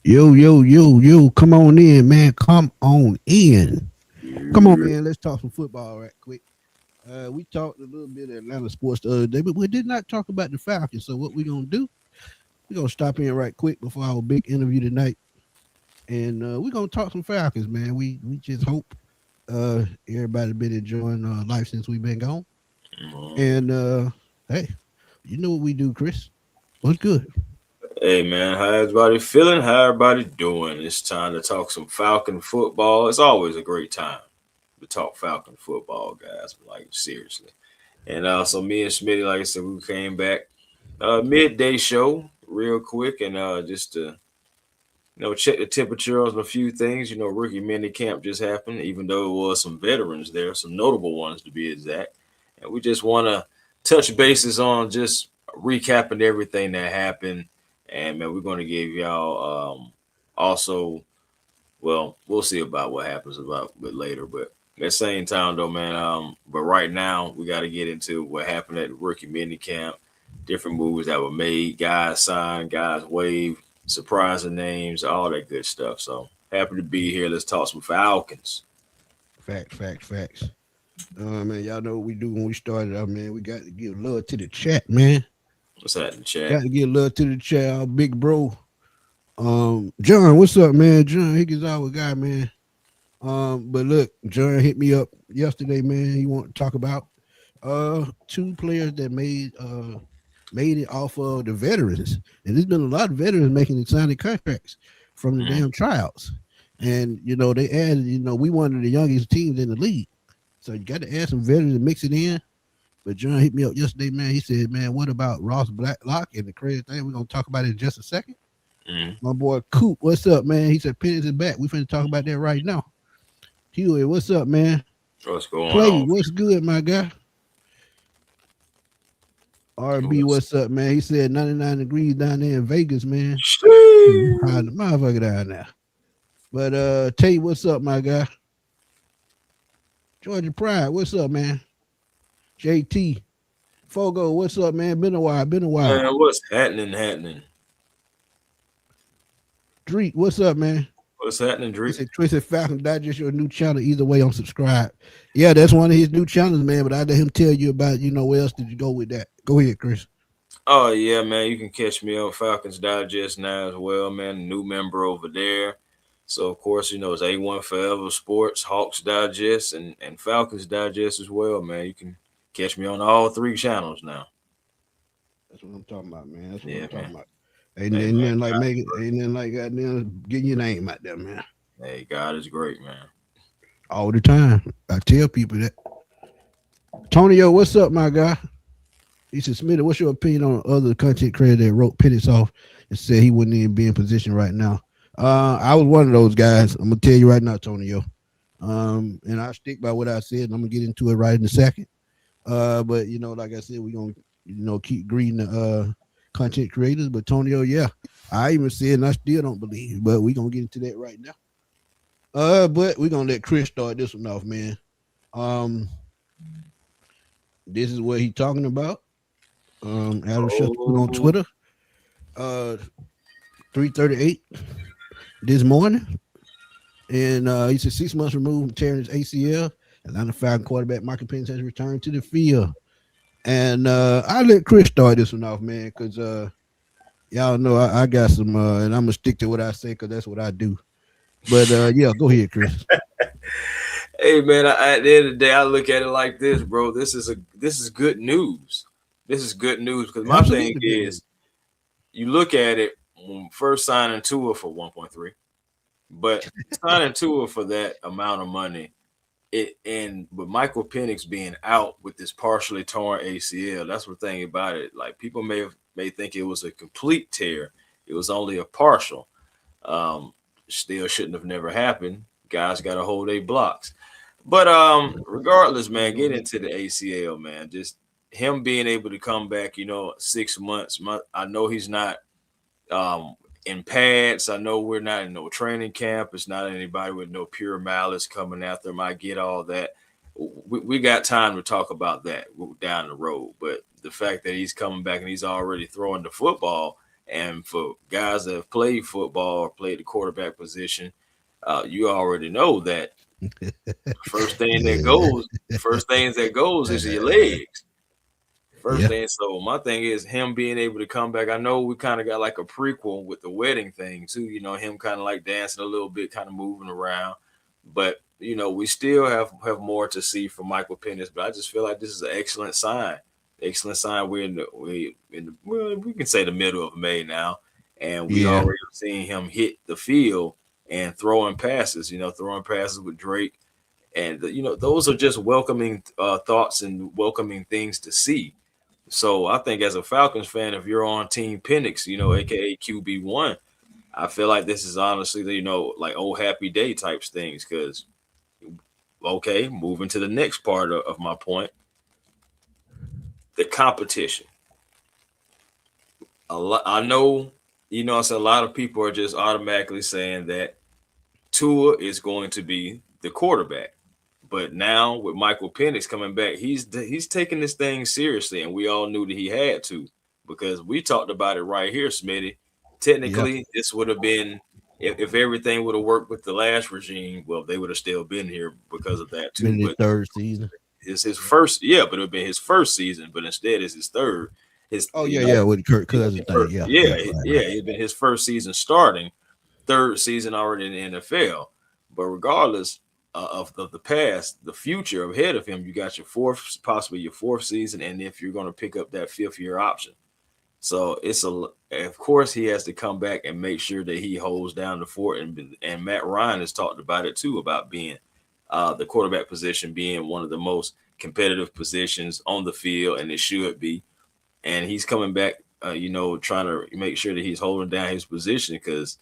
Yo, yo, yo, yo, come on in, man. Come on in. Come on, Yeah. man. Let's talk some football right quick. We talked a little bit of Atlanta sports the other day, but we did not talk about the Falcons. So what we're gonna do, we're gonna stop in right quick before our big interview tonight. And we're gonna talk some Falcons, man. We just hope everybody been enjoying life since we've been gone. And hey, you know what we do, Chris. What's good? Hey man, how everybody feeling? How everybody doing? It's time to talk some Falcon football. It's always a great time to talk Falcon football, guys. Like seriously. And so me and Smitty, like I said, we came back midday show real quick and just to check the temperature on a few things. Rookie mini camp just happened, even though it was some veterans there, some notable ones to be exact. And we just want to touch bases on just recapping everything that happened. And man, we're going to give y'all also, well, we'll see about what happens about a bit later. But at the same time, though, man, but right now we got to get into what happened at the rookie mini camp, different moves that were made, guys signed, guys waived, surprising names, all that good stuff. So happy to be here. Let's talk some Falcons. Facts, facts, facts. Man, y'all know what we do when we started out, man. We got to give love to the chat, man. What's that in the chat? Got to give love to the chat, our big bro. John, what's up, man? John Higgins, our guy, man. But look, John hit me up yesterday, man. He want to talk about two players that made it off of the veterans. And there's been a lot of veterans making exciting contracts from the Mm, damn tryouts. And they added, we one of the youngest teams in the league. So you got to add some veterans and mix it in. But John hit me up yesterday, man. He said, man, what about Ross Blacklock? And the crazy thing, we're going to talk about it in just a second. mm. My boy Coop, what's up, man? He said, Penix is back. We finna talk about that right now. Huey, what's up, man? What's going Clay, on? what's good, my guy? RB, What's what's up, man? He said 99 degrees down there in Vegas, man. How Sheesh. the motherfucker down there. But Tate, what's up, my guy? Georgia Pride, what's up, man? JT. Fogo, what's up, man? Been a while, been a while. Man, what's happening? Dreek, what's up, man? What's happening, He Drake? said Twisted Falcon Digest your new channel. Either way, I'm subscribed. Yeah, that's one of his new channels, man. But I let him tell you about, where else did you go with that? Go ahead, Chris. Oh yeah, man. You can catch me on Falcons Digest now as well, man. New member over there. So of course, it's A1 Forever Sports, Hawks Digest, and Falcons Digest as well, man. You can catch me on all three channels now. That's what I'm talking about, man. That's what I'm Yeah, man. talking about. Ain't, Hey ain't man, nothing like making, ain't nothing like goddamn getting your name out there, man. hey, God is great, man. All the time. I tell people that. Tonyo, what's up, my guy? He said, Smitty, what's your opinion on other content creator that wrote Penix off and said he wouldn't even be in position right now? I was one of those guys. I'm gonna tell you right now, Tonyo. And I stick by what I said, and I'm gonna get into it right in a second. But like I said, we're gonna keep greeting the content creators. But Tonyo, yeah, I even said, and I still don't believe, but we're gonna get into that right now. But we're gonna let Chris start this one off, man. Um, this is what he's talking about. Adam Schefter put on Oh, Twitter, 3:38 this morning, and he said 6 months removed from tearing his ACL. Atlanta Falcons quarterback Michael Penix has returned to the field. And I let Chris start this one off, man, because y'all know I got some, and I'm gonna stick to what I say because that's what I do. But yeah, go ahead, Chris. hey man. At the end of the day, I look at it like this, bro. This is good news. This is good news because my thing Absolutely good news. is, you look at it when first signing Tua for 1.3, but signing Tua for that amount of money, it and with Michael Penix being out with this partially torn ACL, that's the thing about it. Like people may think it was a complete tear. It was only a partial. Um, Still shouldn't have never happened. Guys got to hold their blocks. But regardless, man, get into the ACL, man. Just him being able to come back, 6 months. I know he's not um, in pads. I know we're not in no training camp. It's not anybody with no pure malice coming after him. I get all that. We got time to talk about that down the road. But the fact that he's coming back and he's already throwing the football, And for guys that have played football or played the quarterback position, you already know that first thing that Yeah. goes, first things that goes is your legs. First Yeah. thing. So my thing is him being able to come back. I know we kind of got like a prequel with the wedding thing too. You know, him kind of like dancing a little bit, kind of moving around. But we still have more to see from Michael Penix. But I just feel like this is an excellent sign. Excellent sign. Well, we can say the middle of May now, and we Yeah. already seen him hit the field and throwing passes. Throwing passes with Drake, and those are just welcoming thoughts and welcoming things to see. So I think as a Falcons fan, if you're on Team Penix, aka QB1, I feel like this is honestly, like oh happy day types things. Because okay, moving to the next part of my point, the competition. I know, a lot of people are just automatically saying that Tua is going to be the quarterback. But now with Michael Penix coming back, he's taking this thing seriously, and we all knew that he had to because we talked about it right here, Smitty. Yeah. Technically, this would have been if everything would have worked with the last regime. Well, they would have still been here because of that too. Been in the But third season. it's his first, yeah, but it would have been his first season. But instead, it's his third. His, Oh yeah, yeah, with the Kirk Cousins thing. Yeah, yeah, yeah, right, yeah, right. it's been his first season starting, third season already in the NFL. But regardless of the past, the future ahead of him, you got your fourth, possibly your fourth season, and if you're going to pick up that fifth year option. So of course he has to come back and make sure that he holds down the fort. And Matt Ryan has talked about it too, about being the quarterback position being one of the most competitive positions on the field, and it should be. And he's coming back, trying to make sure that he's holding down his position because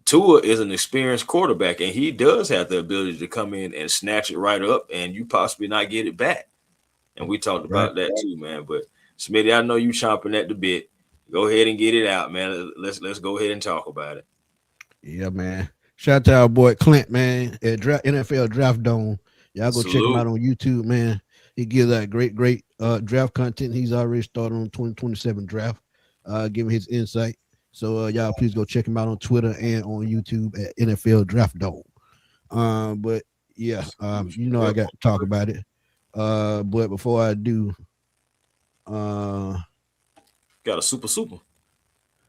Tua is an experienced quarterback, and he does have the ability to come in and snatch it right up, and you possibly not get it back. And we talked Right. about that too, man. But Smitty, I know you chomping at the bit. Go ahead and get it out, man. Let's go ahead and talk about it. Yeah, man. Shout out to our boy Clint, man, at NFL Draft Dome. Y'all go check him Salute. out on YouTube, man. He gives out great draft content. He's already started on 2027 draft, giving his insight. So y'all please go check him out on Twitter and on YouTube at NFL Draft Dome. But yeah, I Yep. got to talk about it. But before I do, uh, Got a super.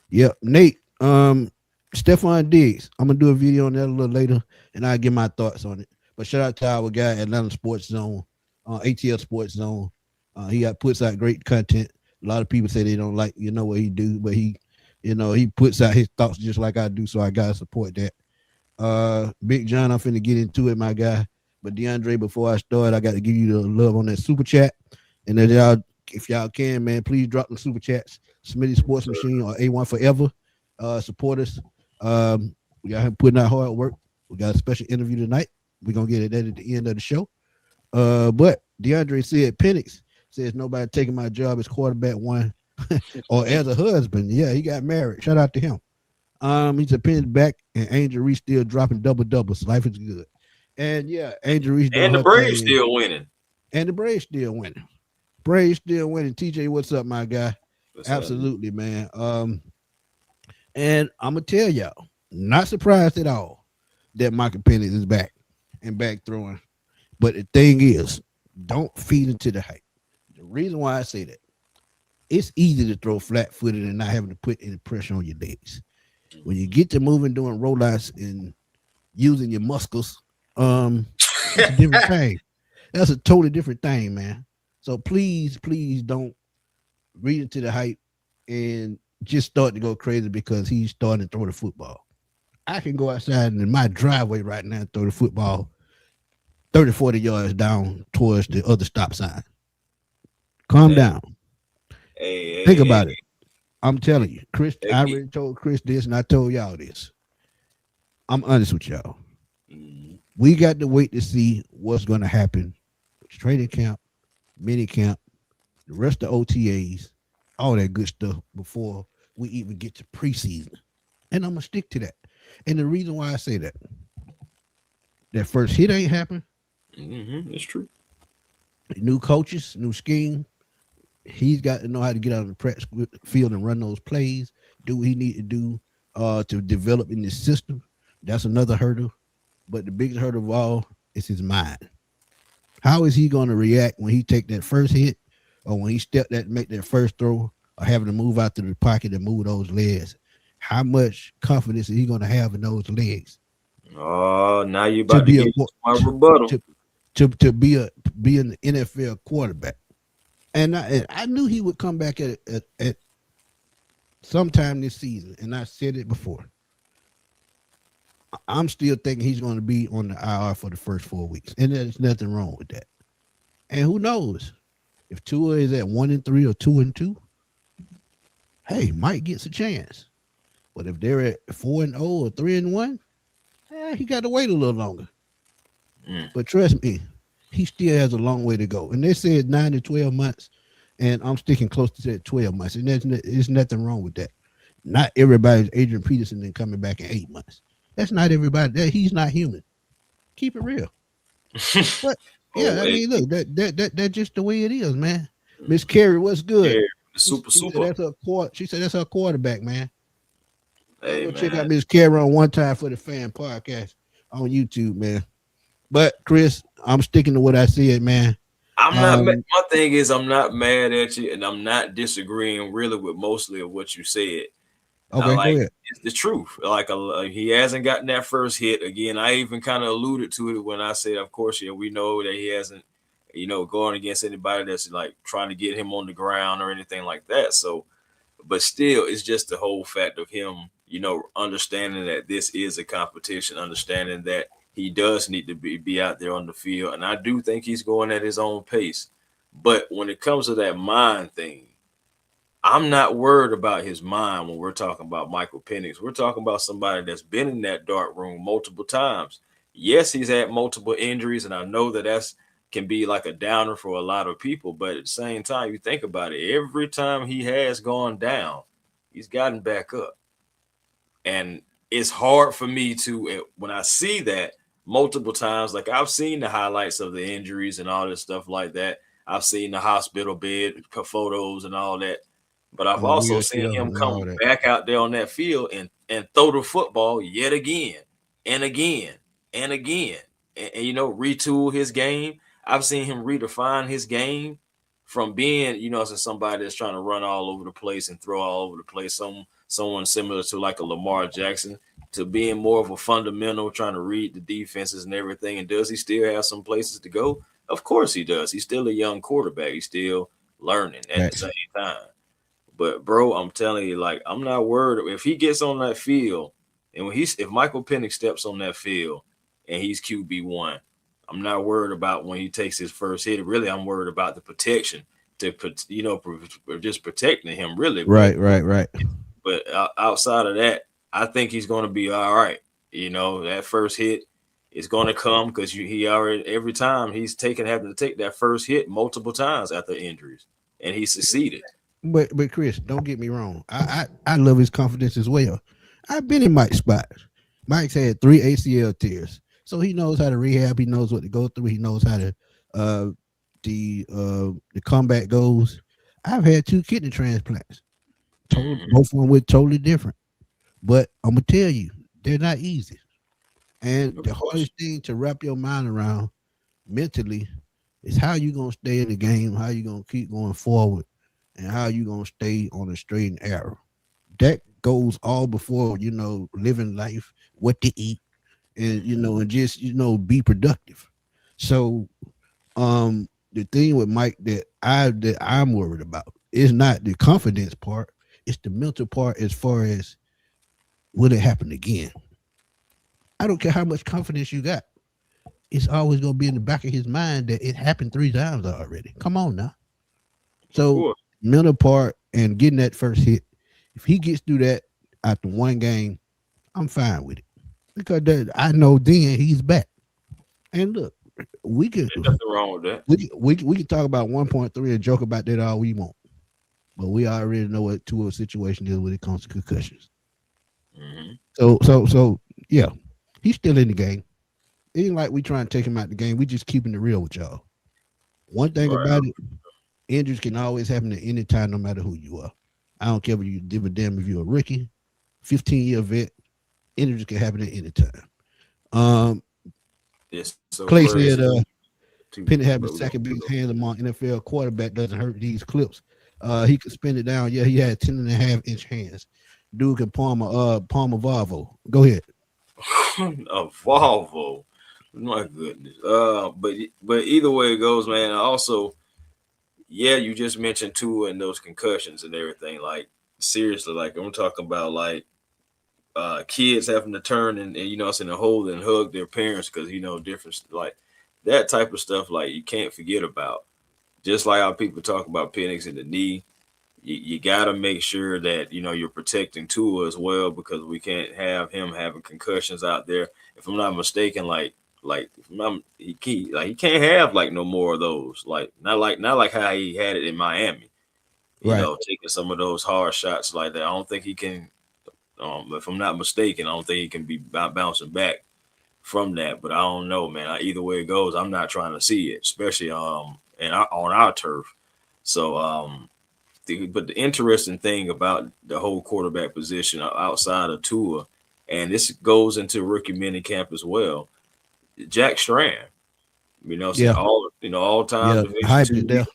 yeah, Nate, Stefon Diggs. I'm gonna do a video on that a little later, and I'll give my thoughts on it. But shout out to our guy Atlanta Sports Zone, ATL Sports Zone. Puts out great content. A lot of people say they don't like what he do, but he puts out his thoughts just like I do. So I gotta support that. Big John, I'm finna get into it, my guy. But DeAndre, before I start, I got to give you the love on that super chat, and then y'all, if y'all can, man, please drop the super chats. Smitty Sports Machine or A1 Forever. Support us. We got him putting out hard work. We got a special interview tonight. We're gonna get it at the end of the show. But DeAndre said Penix says nobody taking my job as quarterback one or as a husband. Yeah, he got married. Shout out to him. He's a Penix back and Angel Reese still dropping double doubles. Life is good. And yeah, Angel Reese doing And the her Braves thing. still winning. And the Braves still winning. Braves still winning. TJ, what's up, my guy? What's happening? Absolutely, man. And I'm gonna tell y'all, not surprised at all that Michael Penix is back and back throwing. But the thing is, don't feed into the hype. The reason why I say that, it's easy to throw flat footed and not having to put any pressure on your legs. When you get to moving, doing rollouts and using your muscles, that's a different thing. That's a totally different thing, man. So please don't read into the hype and just start to go crazy because he's starting to throw the football. I can go outside in my driveway right now and throw the football 30, 40 yards down towards the other stop sign. Calm Hey, down. hey, Think hey, about it. I'm telling you, Chris, hey, I hey. already told Chris this and I told y'all this. I'm honest with y'all. Mhm. We got to wait to see what's going to happen with training camp, mini camp, the rest of OTAs, all that good stuff before we even get to preseason. And I'm going to stick to that. And the reason why I say that first hit ain't happened. It's true. New coaches, new scheme. He's got to know how to get out of the practice field and run those plays. do what he need to do to develop in this system. That's another hurdle. But the biggest hurdle of all is his mind. How is he going to react when he take that first hit, or when he make that first throw, or having to move out to the pocket and move those legs? How much confidence is he going to have in those legs? Oh, now you to about to be a get my rebuttal. to be an NFL quarterback? And I knew he would come back at sometime this season, and I said it before. I'm still thinking he's going to be on the IR for the first 4 weeks, and there's nothing wrong with that. And who knows if Tua is at 1-3 or 2-2? Hey, Mike gets a chance. But if they're at 4-0 or 3-1, he got to wait a little longer. But trust me, he still has a long way to go. And they said 9 to 12 months, and I'm sticking close to that 12 months. And there's nothing wrong with that. Not everybody's Adrian Peterson and coming back in 8 months. That's not everybody. He's not human. Keep it real. But yeah, I mean, look, that's just the way it is, man. Miss Carey, what's good? Yeah, super. She said that's her quarterback, man. Hey, go check out Miss Carey on One Time for the Fan podcast on YouTube, man. But Chris, I'm sticking to what I said, man. I'm not. My thing is, I'm not mad at you, and I'm not disagreeing really with mostly of what you said. Okay, go ahead. It's the truth. Like he hasn't gotten that first hit. Again, I even kind of alluded to it when I said, of course, we know that he hasn't, going against anybody that's like trying to get him on the ground or anything like that. So, but still, it's just the whole fact of him, understanding that this is a competition, understanding that he does need to be out there on the field. And I do think he's going at his own pace. But when it comes to that mind thing, I'm not worried about his mind when we're talking about Michael Penix. We're talking about somebody that's been in that dark room multiple times. Yes, he's had multiple injuries, and I know that can be like a downer for a lot of people. But at the same time, you think about it, every time he has gone down, he's gotten back up. And it's hard for me to, when I see that multiple times, like I've seen the highlights of the injuries and all this stuff like that. I've seen the hospital bed photos and all that. But I've also seen him come back out there on that field and throw the football yet again and again and again and retool his game. I've seen him redefine his game from being, as somebody that's trying to run all over the place and throw all over the place, someone similar to like a Lamar Jackson, to being more of a fundamental, trying to read the defenses and everything. And does he still have some places to go? Of course he does. He's still a young quarterback. He's still learning at the same time. But bro, I'm telling you, like, I'm not worried if he gets on that field, and if Michael Penix steps on that field and he's QB1, I'm not worried about when he takes his first hit. Really, I'm worried about the protection just protecting him. Really, right. But outside of that, I think he's going to be all right. That first hit is going to come because he already every time he's having to take that first hit multiple times after injuries, and he succeeded. But Chris, don't get me wrong. I love his confidence as well. I've been in Mike's spot. Mike's had 3 ACL tears, so he knows how to rehab. He knows what to go through. He knows how to the comeback goes. I've had 2 kidney transplants. Both of them were totally different. But I'm gonna tell you, they're not easy. And the hardest thing to wrap your mind around mentally is how you gonna stay in the game, how you gonna keep going forward, and how you gonna stay on the straight and narrow. That goes all before living life, what to eat, and and just be productive. So the thing with Mike that I'm worried about is not the confidence part, it's the mental part. As far as will it happen again? I don't care how much confidence you got, it's always gonna be in the back of his mind that it happened 3 times already. Come on now. So mental part and getting that first hit, if he gets through that after 1 game, I'm fine with it, because I know then he's back. And look, we could there's nothing wrong with that. We can talk about 1.3 and joke about that all we want, but we already know what Tua's situation is when it comes to concussions. So yeah, he's still in the game. It ain't like we trying to take him out the game. We just keeping it real with y'all. One thing about it, injuries can always happen at any time, no matter who you are. I don't care if you give a damn if you're a rookie, 15-year vet. Injuries can happen at any time. It's so Clay said, crazy. Penix having But the we second don't biggest hands among NFL quarterback doesn't hurt these clips. He could spin it down. Yeah, he had 10.5-inch hands. Dude can palm a Volvo. Go ahead. a Volvo. My goodness. But either way it goes, man. Also, yeah, you just mentioned Tua and those concussions and everything. Like seriously, like I'm talking about like kids having to turn and you know it's in a hold and hug their parents because you know different like that type of stuff. Like you can't forget about. Just like how people talk about Penix in the knee, you got to make sure that you know you're protecting Tua as well because we can't have him having concussions out there. If I'm not mistaken, if he can't have like no more of those. Like not like how he had it in Miami. You Right. know, taking some of those hard shots like that. I don't think he can. If I'm not mistaken, I don't think he can be bouncing back from that. But I don't know, man. Either way it goes, I'm not trying to see it, especially on our turf. So but the interesting thing about the whole quarterback position outside of Tua, and this goes into rookie minicamp as well, Jack Strand. You know, saying Yeah. all time Yeah. Division Hype is two. there.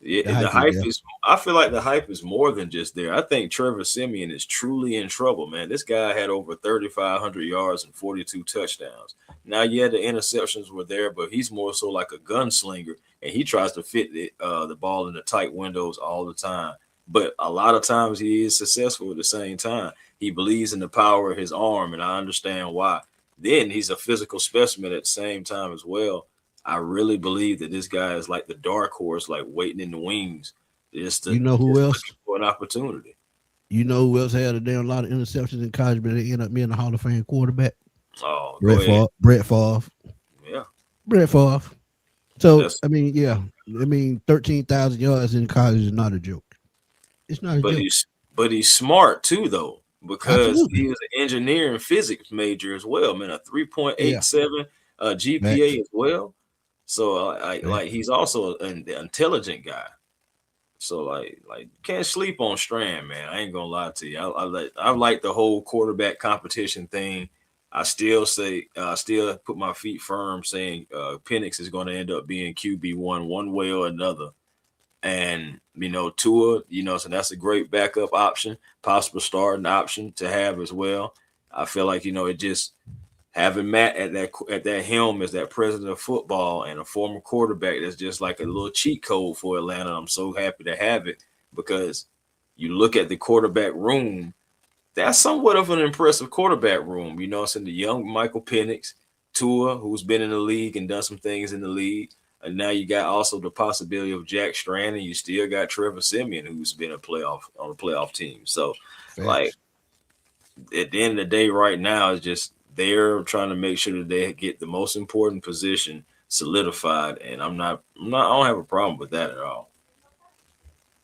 The Yeah, the hype is hype there. is. I feel like the hype is more than just there. I think Trevor Siemian is truly in trouble, man. This guy had over 3,500 yards and 42 touchdowns. Now, yeah, the interceptions were there, but he's more so like a gunslinger, and he tries to fit the ball in the tight windows all the time. But a lot of times he is successful at the same time. He believes in the power of his arm, and I understand why. Then he's a physical specimen at the same time as well. I really believe that this guy is like the dark horse, like waiting in the wings, You know who just else? looking for an opportunity. You know who else had a damn lot of interceptions in college, but they end up being a Hall of Fame quarterback? Oh, go Brett ahead. Favre. Brett Favre. Yeah, Brett Favre. So that's I mean, yeah. I mean, 13,000 yards in college is not a joke. It's not a but joke. he's smart too though because Absolutely. he was an engineering and physics major as well, man. A Yeah. 3.87 Facts. GPA as well. So like Facts. he's also an intelligent guy. So like can't sleep on Strand, man. I ain't gonna lie to you. I like the whole quarterback competition thing. I still put my feet firm saying Penix is going to end up being QB1 one way or another. And you know Tua, so that's a great backup option, possible starting option to have as well. I feel like it just having Matt at that helm as that president of football and a former quarterback, that's just like a little cheat code for Atlanta. I'm so happy to have it because you look at the quarterback room, that's somewhat of an impressive quarterback room. It's in the young Michael Penix, Tua, who's been in the league and done some things in the league. And now you got also the possibility of Jack Strand, and you still got Trevor Siemian, who's been on a playoff team. So, like, Facts. at the end of the day, right now, it's just they're trying to make sure that they get the most important position solidified. And I don't have a problem with that at all.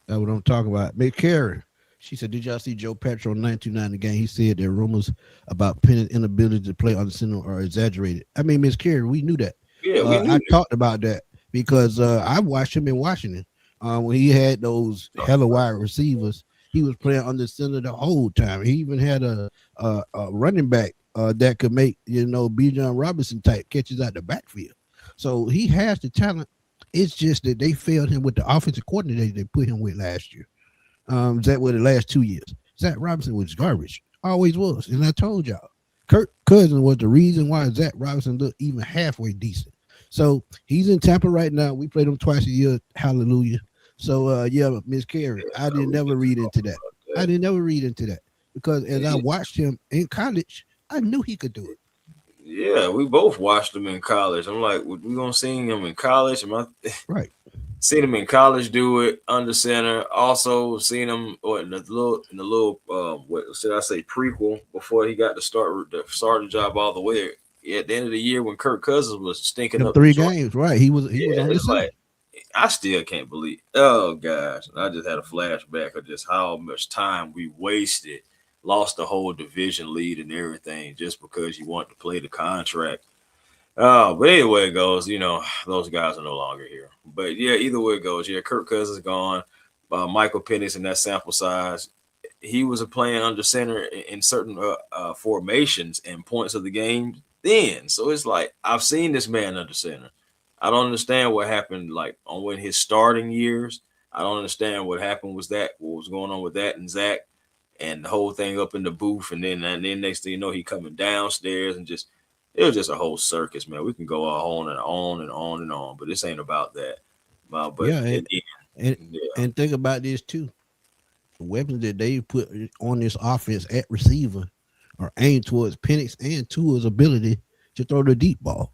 That's what I'm talking about. McCarry. She said, "Did y'all see Joe Petro in 1990 game? He said that rumors about Penix's inability to play under center are exaggerated." I mean, Miss Carey, we knew that. Yeah, we knew I that. talked about that because I watched him in Washington when he had those hella wide receivers. He was playing under center the whole time. He even had a running back that could make Bijan Robinson type catches out the backfield. So he has the talent. It's just that they failed him with the offensive coordinator they put him with last year. That was the last 2 years. Zach Robinson was garbage. Always was. And I told y'all, Kirk Cousins was the reason why Zach Robinson looked even halfway decent. So he's in Tampa right now. We play them twice a year. Hallelujah. So yeah, Miss Carey, I Yeah, didn't we never can read talk into that. about I that. didn't never read into that because as I watched him in college, I knew he could do it. Yeah, we both watched him in college. I'm like, we gonna see him in college? Right. Seen him in college do it under center. Also seen him in the little what should I say prequel before he got the starting job all the way at the end of the year when Kirk Cousins was stinking Them up the three joint. games, right? He was Yeah, on the it's center. like I still can't believe. Oh gosh, I just had a flashback of just how much time we wasted, lost the whole division lead and everything just because you want to play the contract. Oh, but anyway it goes, those guys are no longer here. But yeah, either way it goes, yeah, Kirk Cousins gone, Michael Penix in that sample size. he was playing under center in certain formations and points of the game then. So it's like I've seen this man under center. I don't understand what happened like on when his starting years. I don't understand what happened was that what was going on with that and Zach and the whole thing up in the booth, and then next thing you know, he coming downstairs and just it was just a whole circus, man. We can go on and on and on and on, but this ain't about that. But Yeah, and yeah, and think about this too. The weapons that they put on this offense at receiver are aimed towards Penix and Tua's ability to throw the deep ball.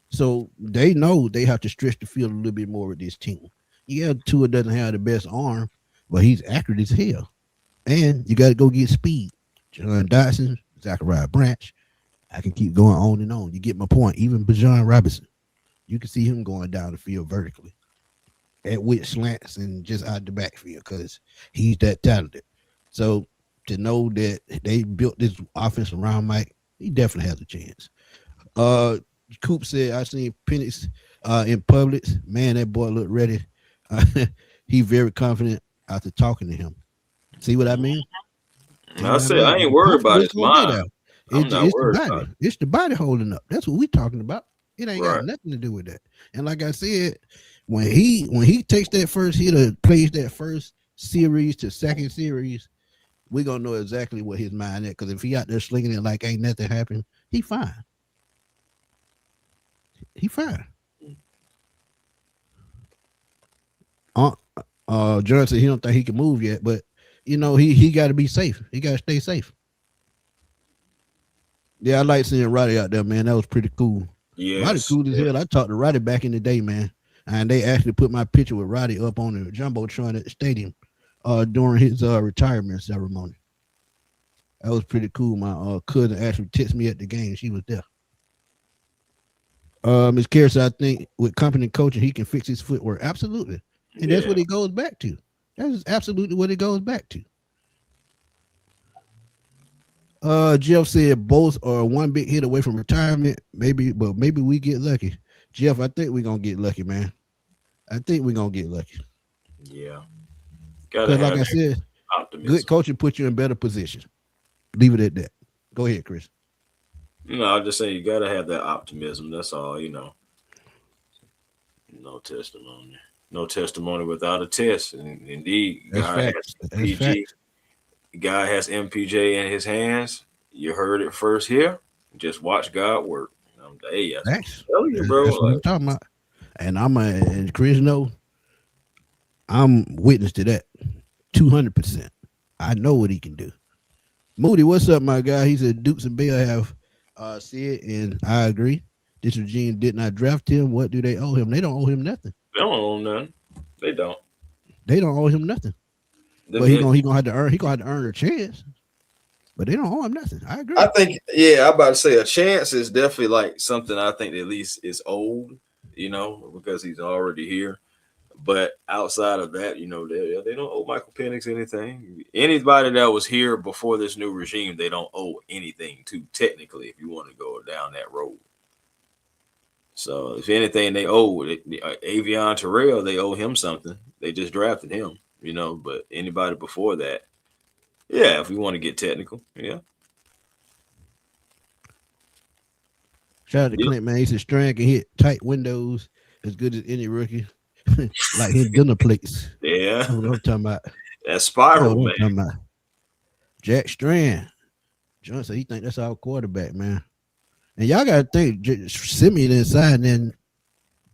So they know they have to stretch the field a little bit more with this team. Yeah, Tua doesn't have the best arm, but he's accurate as hell. And you got to go get speed. John Dodson, Zachariah Branch. I can keep going on and on. You get my point. Even Bijan Robinson, you can see him going down the field vertically at with slants and just out the backfield because he's that talented. So to know that they built this offense around Mike, he definitely has a chance. Coop said, I seen Penix in Publix. Man, that boy looked ready. He very confident after talking to him. See what I mean? I said I ain't worried about his mind. I'm not worried about it. It's the body holding up. That's what we talking about. It ain't Right. got nothing to do with that. And like I said, when he takes that first hit or plays that first series to second series, we're gonna know exactly what his mind is. Because if he out there slinging it like ain't nothing happened, he fine. He fine. John said he don't think he can move yet, but you know he got to be safe. He got to stay safe. Yeah, I like seeing Roddy out there, man. That was pretty cool. Yes. Roddy cool as hell. I talked to Roddy back in the day, man, and they actually put my picture with Roddy up on the jumbotron at the stadium during his retirement ceremony. That was pretty cool. My cousin actually texted me at the game. She was there. Ms. Karras, I think with competent coaching, he can fix his footwork. Absolutely. And that's what it goes back to. That is absolutely what it goes back to. Jeff said both are one big hit away from retirement. Maybe we get lucky. Jeff, I think we're gonna get lucky, man. I think we're gonna get lucky. Yeah. Because like I said, optimism. Good coaching puts you in better position. Leave it at that. Go ahead, Chris. I just say you gotta have that optimism. That's all, No testimony. No testimony without a test. And indeed, God has MPJ in his hands. You heard it first here. Just watch God work. That's what I'm telling you, bro. That's what I'm talking about. And and Chris know I'm witness to that 200%. I know what he can do. Moody, what's up, my guy? He said Dukes and Bell have said, and I agree. This regime did not draft him. What do they owe him? They don't owe him nothing. They don't owe him nothing. They don't. They don't owe him nothing. But he gonna have to earn. He gonna have to earn a chance. But they don't owe him nothing. I agree. I think, I'm about to say a chance is definitely like something I think at least is old, because he's already here. But outside of that, they don't owe Michael Penix anything. Anybody that was here before this new regime, they don't owe anything to, technically, if you want to go down that road. So if anything, they owe Avion Terrell, they owe him something. They just drafted him, but anybody before that, if we want to get technical, Shout out to Clint, man. He said Strand can hit tight windows as good as any rookie. Like his dinner plates. Yeah. That's what I'm talking about. That spiral, man. Jack Strand. John said he think that's our quarterback, man. And y'all got to think, Simeon inside then,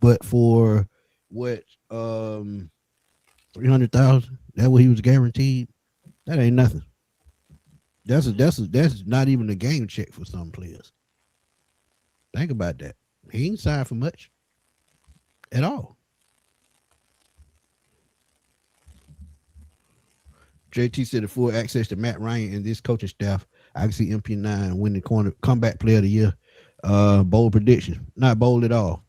but for what, 300,000? That's what he was guaranteed. That ain't nothing. That's not even a game check for some players. Think about that. He ain't signed for much at all. JT said the full access to Matt Ryan and this coaching staff. I can see MP9 win the comeback player of the year. Bold prediction. Not bold at all.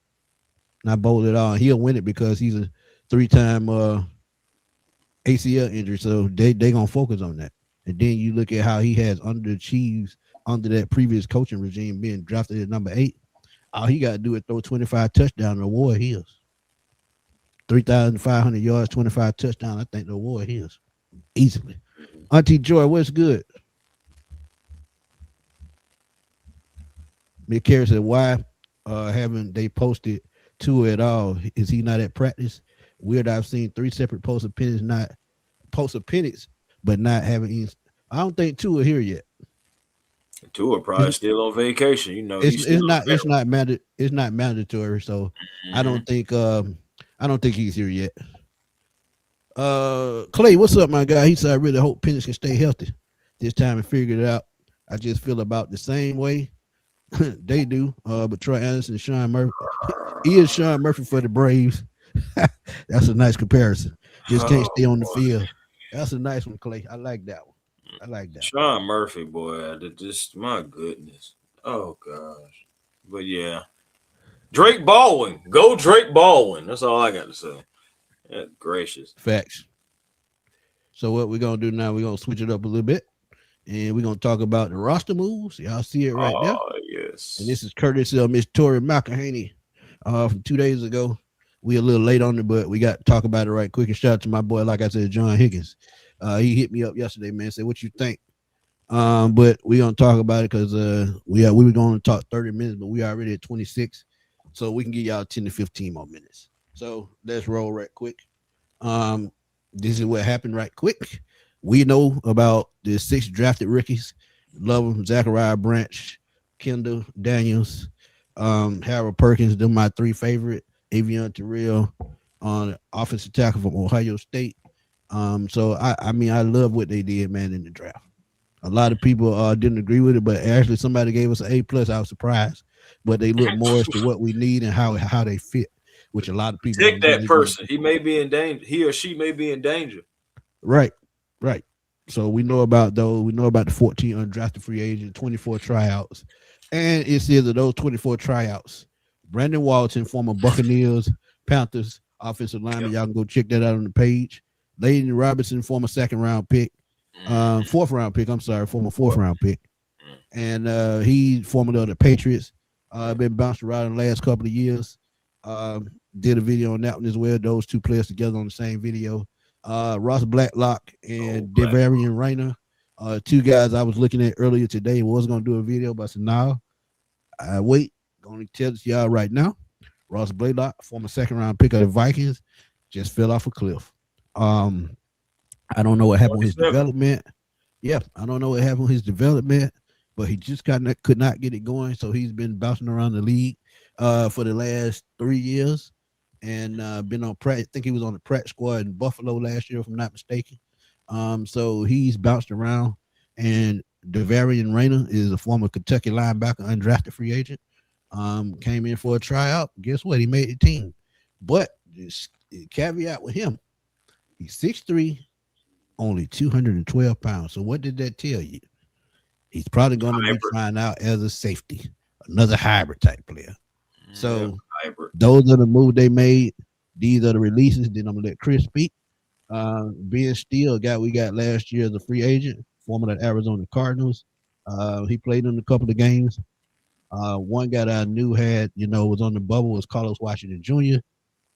Not bold at all. He'll win it because he's a 3-time ACL injury. So they gonna focus on that. And then you look at how he has underachieved under that previous coaching regime, being drafted at number 8. All he got to do is throw 25 touchdowns. The award his. 3,500 yards, 25 touchdowns. I think the award his easily. Auntie Joy, what's good? Mick Carey said, why haven't they posted Tua at all? Is he not at practice? Weird, I've seen 3 separate posts of Penix, but not having any. I don't think Tua here yet. Tua probably still on vacation. You know, It's he's still it's not mandatory, so I don't think he's here yet. Clay, what's up, my guy? He said I really hope Penix can stay healthy this time and figure it out. I just feel about the same way they do. But Troy Anderson, Sean Murphy, he is Sean Murphy for the Braves. That's a nice comparison. Just can't stay on the field. That's a nice one, Clay. I like that one. I like that. Sean Murphy, boy. Just my goodness. Oh gosh. But yeah. Drake Baldwin. Go Drake Baldwin. That's all I got to say. Yeah, gracious. Facts. So what we're gonna do now, we're gonna switch it up a little bit. And we're gonna talk about the roster moves. Y'all see it right now. Yes. And this is courtesy of Miss Tori McElhaney from 2 days ago. We a little late on it, but we got to talk about it right quick. And shout out to my boy, like I said, John Higgins. He hit me up yesterday, man. Said, "What you think?" But we gonna talk about it because we were going to talk 30 minutes, but we already at 26, so we can give y'all 10 to 15 more minutes. So let's roll right quick. This is what happened right quick. We know about the 6 drafted rookies. Love them: Zachariah Branch, Kendall Daniels, Harold Perkins. They're my 3 favorite. Avion Terrell on offensive tackle from Ohio State. So I mean, I love what they did, man, in the draft. A lot of people didn't agree with it, but actually somebody gave us an A+. I was surprised, but they look more as to what we need and how they fit, which a lot of people take that person. He may be in danger. He or she may be in danger. Right. So we know about those. We know about the 14 undrafted free agents, 24 tryouts, and it says of those 24 tryouts, Brandon Walton, former Buccaneers, Panthers offensive lineman. Y'all can go check that out on the page. Layden Robinson, former 2nd round pick, 4th round pick. I'm sorry, former 4th round pick, and he formerly of the Patriots. Been bounced around in the last couple of years. Did a video on that one as well. Those 2 players together on the same video. Ross Blacklock and Devarian Rayner, 2 guys I was looking at earlier today. Was going to do a video, but I said, no, I wait. Going to tell this y'all right now. Ross Blacklock, former 2nd round pick of the Vikings, just fell off a cliff. I don't know what happened with his development. Yeah, I don't know what happened with his development, but he just could not get it going. So he's been bouncing around the league for the last 3 years. And been on practice. I think he was on the practice squad in Buffalo last year, if I'm not mistaken. So he's bounced around. And Devarian Rayner is a former Kentucky linebacker, undrafted free agent. Came in for a tryout. Guess what? He made the team. But this caveat with him, he's 6'3", only 212 pounds. So what did that tell you? He's probably going to be trying out as a safety, another hybrid type player. So those are the moves they made. These are the releases. Then I'm gonna let Chris speak. Ben Steele, a guy we got last year as a free agent, former of the Arizona Cardinals. He played in a couple of games. One guy that I knew was on the bubble was Carlos Washington Jr.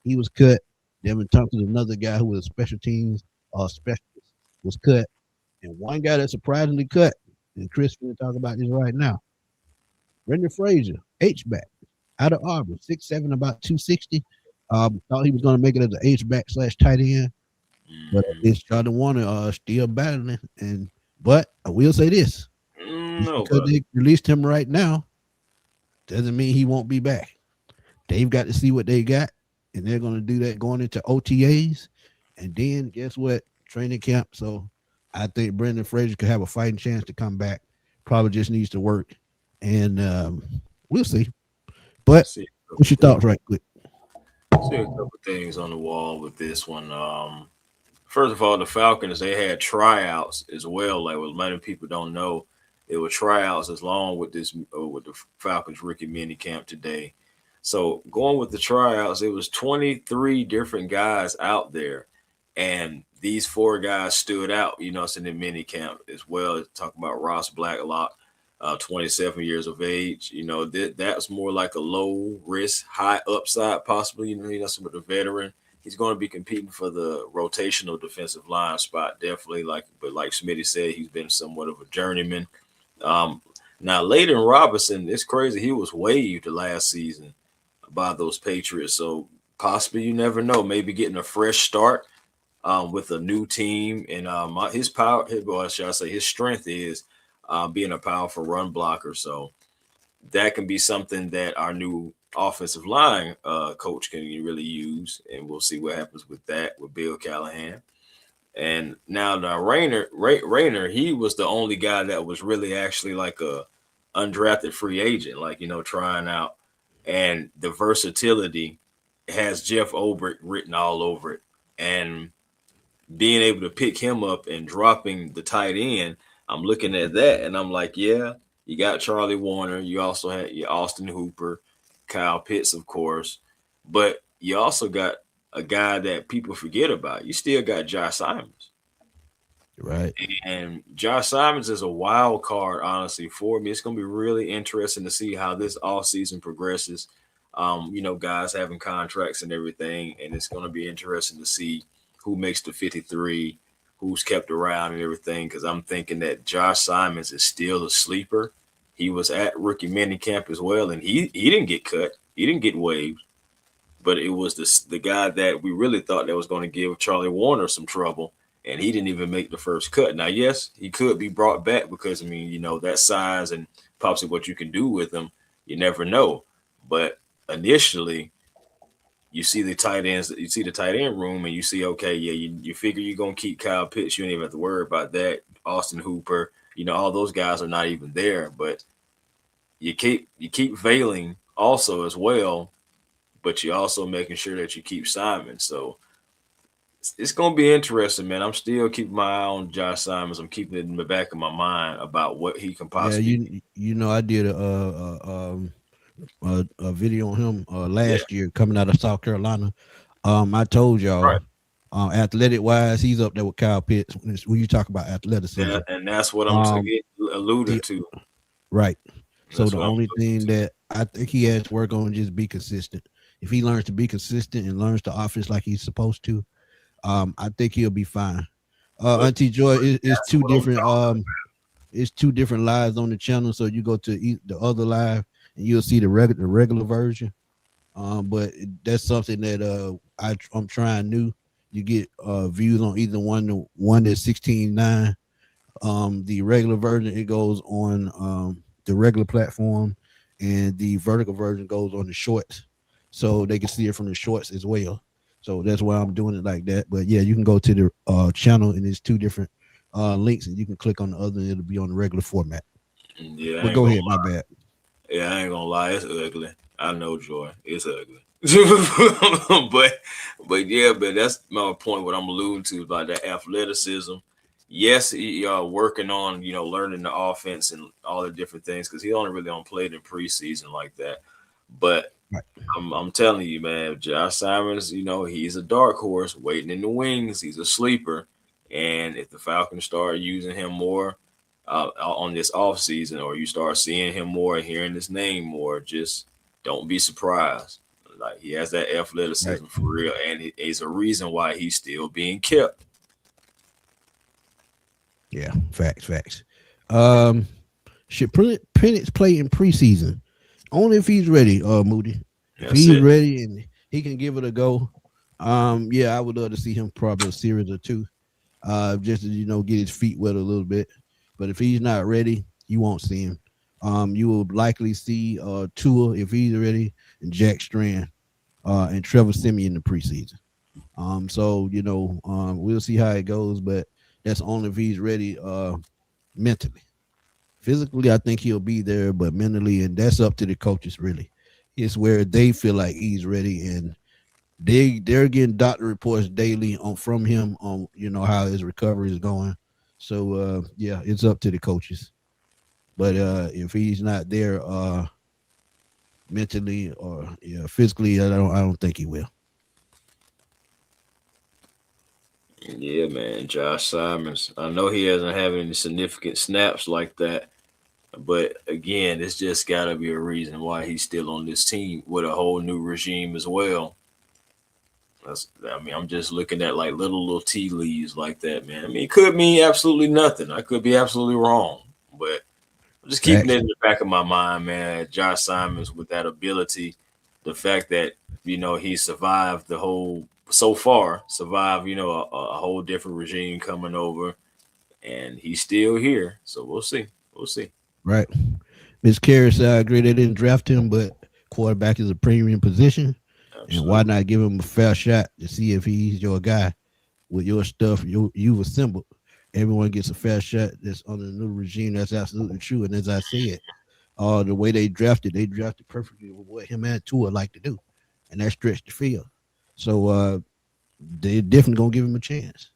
He was cut. Devin Thompson, another guy who was a special teams specialist, was cut. And one guy that surprisingly cut, and Chris going to talk about this right now. Brendan Frazier, H-back, out of Auburn, 6'7", about 260. Thought he was going to make it as an H-back / tight end. But it's Charlie Warner still battling. But I will say this. Because they released him right now, doesn't mean he won't be back. They've got to see what they got, and they're going to do that going into OTAs. And then guess what? Training camp. So I think Brendan Frazier could have a fighting chance to come back. Probably just needs to work. And we'll see. But what's your thoughts right quick? See a couple things on the wall with this one. First of all, the Falcons, they had tryouts as well. Like what many people don't know, there were tryouts as long with this with the Falcons rookie mini camp today. So going with the tryouts, it was 23 different guys out there, and these 4 guys stood out. In the mini camp as well. Talking about Ross Blacklock, 27 years of age. That's more like a low risk, high upside, possibly. Some of the veteran he's going to be competing for the rotational defensive line spot, definitely. But like Smitty said, he's been somewhat of a journeyman. Um, Now, Layden Robinson, it's crazy. He was waived last season by those Patriots, so possibly you never know. Maybe getting a fresh start with a new team, and his power, well, should I say, his strength is being a powerful run blocker. So that can be something that our new offensive line coach can really use, and we'll see what happens with that with Bill Callahan. And now the Rayner, he was the only guy that was really actually like a undrafted free agent, like trying out, and the versatility has Jeff Ulbrich written all over it, and being able to pick him up and dropping the tight end, I'm looking at that and I'm like, yeah, you got Charlie Warner. You also had your Austin Hooper, Kyle Pitts, of course, but you also got a guy that people forget about. You still got Josh Simons. Right. And Josh Simons is a wild card, honestly, for me. It's going to be really interesting to see how this offseason progresses. Guys having contracts and everything, and it's going to be interesting to see who makes the 53, who's kept around and everything, because I'm thinking that Josh Simons is still a sleeper. He was at rookie minicamp as well, and he didn't get cut. He didn't get waived, but it was the guy that we really thought that was going to give Charlie Warner some trouble, and he didn't even make the first cut. Now, yes, he could be brought back because, that size and possibly what you can do with him, you never know. But initially, you see the tight end room, and you see, okay, yeah, you figure you're gonna keep Kyle Pitts. You don't even have to worry about that. Austin Hooper, all those guys are not even there. But you keep Veiling also as well, but you're also making sure that you keep Simon. So it's gonna be interesting, man. I'm still keeping my eye on Josh Simons. I'm keeping it in the back of my mind about what he can Yeah, possibly. I did a video on him Yeah, last year coming out of South Carolina. I told right. y'all, athletic wise, he's up there with Kyle Pitts when you talk about athleticism. And that's what I'm Um, alluding the to. right. So That's the what I'm only alluding thing to. that I think he has to work on is just be consistent. If he learns to be consistent and learns the offense like he's supposed to, I think he'll be fine. But Auntie Joy is that's two what I'm different talking. it's two different lives on the channel. So you go to the other live and you'll see the regular version. But that's something that I'm trying new. You get views on either one. The one that's 16.9. The regular version it goes on the regular platform, and the vertical version goes on the shorts, so they can see it from the shorts as well. So that's why I'm doing it like that. But yeah, you can go to the channel, and there's two different links, and you can click on the other, and it'll be on the regular format. Yeah, I But ain't go gonna ahead, my bad. Yeah, I ain't gonna lie, it's ugly. I know, Joy, it's ugly. but yeah, but that's my point. What I'm alluding to about that athleticism. Yes, he working on learning the offense and all the different things because he only really don't played in preseason like that. But Right. I'm telling you, man, Josh Simons, he's a dark horse waiting in the wings. He's a sleeper, and if the Falcons start using him more on this off season, or you start seeing him more, hearing his name more, just don't be surprised. Like he has that Right. athleticism for real, and it's a reason why he's still being kept. Yeah. Facts. Um, should Penix play in preseason? Only if he's ready, Moody. If That's he's it. ready and he can give it a go, yeah, I would love to see him probably a series or two, just to get his feet wet a little bit. But if he's not ready, you won't see him. You will likely see Tua if he's ready, and Jack Strand, and Trevor Simeon in the preseason. So we'll see how it goes, but that's only if he's ready mentally. Physically, I think he'll be there, but mentally, and that's up to the coaches really. It's where they feel like he's ready, and they're getting doctor reports daily on from him on how his recovery is going. So yeah, it's up to the coaches. But if he's not there mentally or physically, I don't think he will. Yeah, man, Josh Simons. I know he hasn't had any significant snaps like that, but again, it's just got to be a reason why he's still on this team with a whole new regime as well. I'm just looking at like little tea leaves like that, man. I mean, it could mean absolutely nothing. I could be absolutely wrong, but I'm just keeping Facts. it in the back of my mind, man. Josh Simons with that ability, the fact that he survived survived a whole different regime coming over, and he's still here. So we'll see. We'll see. Right. Miss Karras, I agree they didn't draft him, but quarterback is a premium position. And why Absolutely. not give him a fair shot to see if he's your guy with your stuff you've assembled? Everyone gets a fair shot that's under the new regime. That's absolutely true. And as I said, the way they drafted perfectly with what him and Tua like to do. And that stretched the field. So they definitely gonna give him a chance.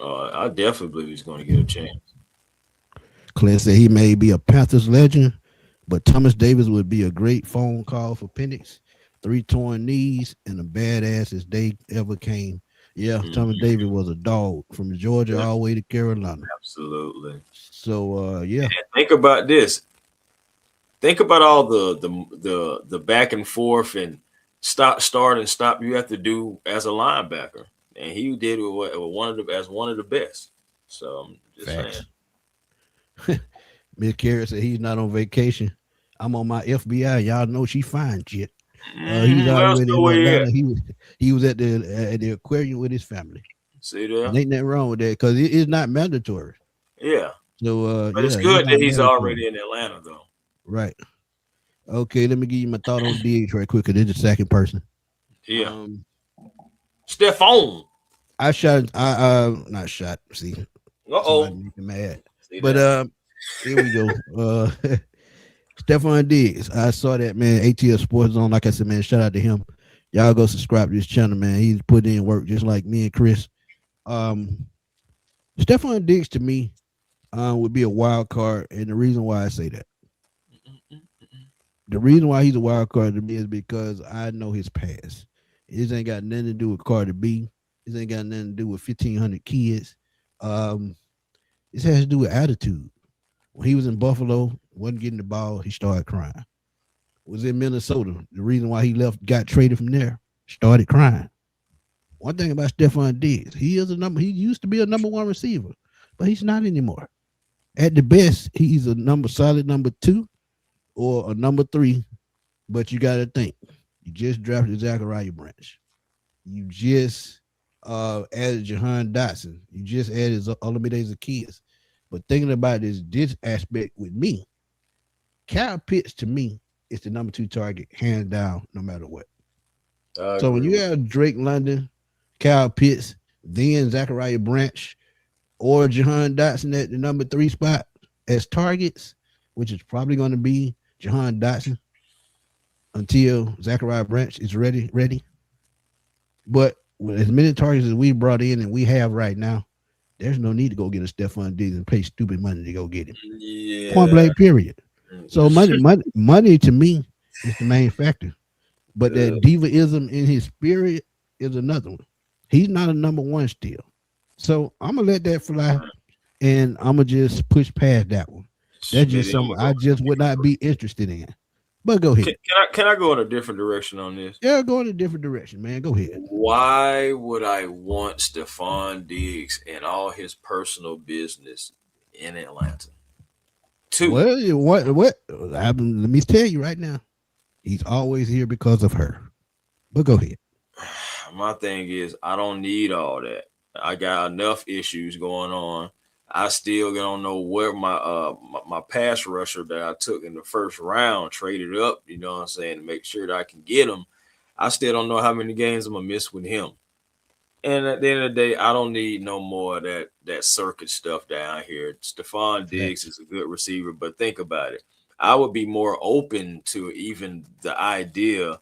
I definitely believe he's going to get a chance. Clint said he may be a Panthers legend, but Thomas Davis would be a great phone call for Penix. 3 torn knees and a badass as they ever came. Yeah, Thomas Mhm. Davis was a dog from Georgia Yeah, all the way to Carolina. absolutely. So yeah, And think about this. Think about all the back and forth and start and stop you have to do as a linebacker, and he did with one of the best. So I'm just saying. facts. Miss Carey said he's not on vacation. I'm on my FBI. Y'all know she fine shit. He's Well, already so in where you at? Atlanta. He was at the aquarium with his family. See And there? ain't nothing wrong with that because it's not mandatory. Yeah, So but it's yeah, it's good that not he's mandatory. already in Atlanta, though. Right. Okay, let me give you my thought on Diggs right quick. 'Cause this is the second person. Yeah, Um, Stefon. I shot. Not shot. See, Uh somebody oh. make me mad. See But that? here we go. Stefon Diggs. I saw that man. ATL Sports Zone. Like I said, man, shout out to him. Y'all go subscribe to this channel, man. He's putting in work just like me and Chris. Um, Stefon Diggs to me would be a wild card, and the reason why I say that, the reason why he's a wild card to me is because I know his past. This ain't got nothing to do with Carter B. This ain't got nothing to do with 1,500 kids. Um, this has to do with attitude. When he was in Buffalo, wasn't getting the ball, he started crying. Was in Minnesota. The reason why he left, got traded from there, started crying. One thing about Stefon Diggs, he is a number. He used to be a number one receiver, but he's not anymore. At the best, he's a solid number two or a number three. But you got to think, you just drafted Zachariah Branch. You just added Jahan Dotson. You just added Olamide Zaccheaus. But thinking about this aspect with me, Kyle Pitts to me is the number two target, hands down, no matter what. I So when agree you with. have Drake London, Kyle Pitts, then Zachariah Branch, or Jahan Dotson at the number three spot as targets, which is probably going to be Jahan Dotson until Zachariah Branch is ready. But with as many targets as we brought in and we have right now, there's no need to go get a Stefon Diggs and pay stupid money to go get him. Point Yeah. blank, period. So money to me is the main factor. But Uh, that divaism in his spirit is another one. He's not a number one still. So I'm gonna let that fly and I'm gonna just push past that one. That's just Smitty, I'm something gonna I go. just would not be interested in. But go ahead. Can I go in a different direction on this? Yeah, go in a different direction, man. Go ahead. Why would I want Stefon Diggs and all his personal business in Atlanta? Two. Well, let me tell you right now. He's always here because of her. But go ahead. My thing is, I don't need all that. I got enough issues going on. I still don't know where my pass rusher that I took in the first round traded up, you know what I'm saying, to make sure that I can get him. I still don't know how many games I'm gonna miss with him. And at the end of the day, I don't need no more of that circuit stuff down here. Stefon Diggs Facts. is a good receiver, but think about it. I would be more open to even the idea